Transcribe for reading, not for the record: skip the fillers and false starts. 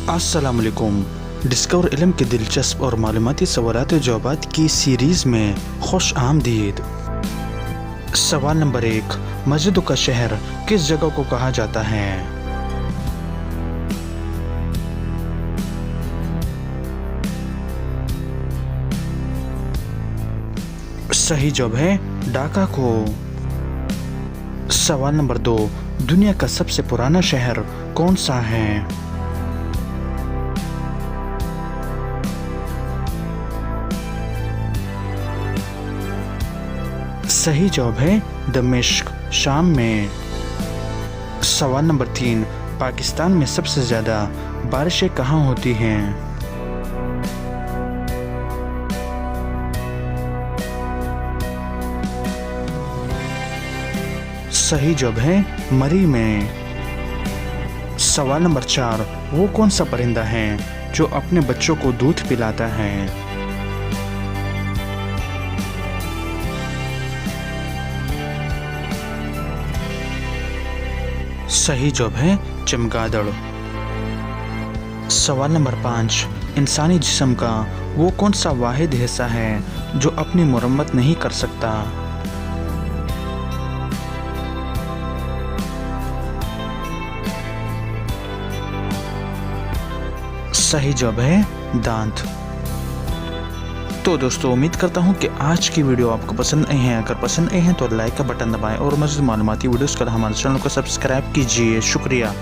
अस्सलाम वालेकुम। डिस्कवर इल्म के दिलचस्प और मालूमाती सवालात व जवाबात की सीरीज़ में खुश आमदीद। सवाल नंबर 1, मस्जिदों का शहर किस जगह को कहा जाता है? सही जवाब है ढाका को। सवाल नंबर 2, दुनिया का सबसे पुराना शहर कौन सा है? सही जवाब है दमिश्क, शाम में। सवाल नंबर 3, पाकिस्तान में सबसे ज़्यादा बारिशें कहाँ होती हैं? सही जवाब है मरी में। सवाल नंबर 4, वो कौन सा परिंदा है जो अपने बच्चों को दूध पिलाता है? सही जवाब है चमगादड़। सवाल नंबर 5, इंसानी जिस्म का वो कौन सा वाहिद हिस्सा है जो अपनी मुरम्मत नहीं कर सकता? सही जवाब है दांत। तो दोस्तों, उम्मीद करता हूँ कि आज की वीडियो आपको पसंद आई है। अगर पसंद आई है तो लाइक का बटन दबाएं और मज़ीद मालूमाती वीडियोस के लिए हमारे चैनल को सब्सक्राइब कीजिए। शुक्रिया।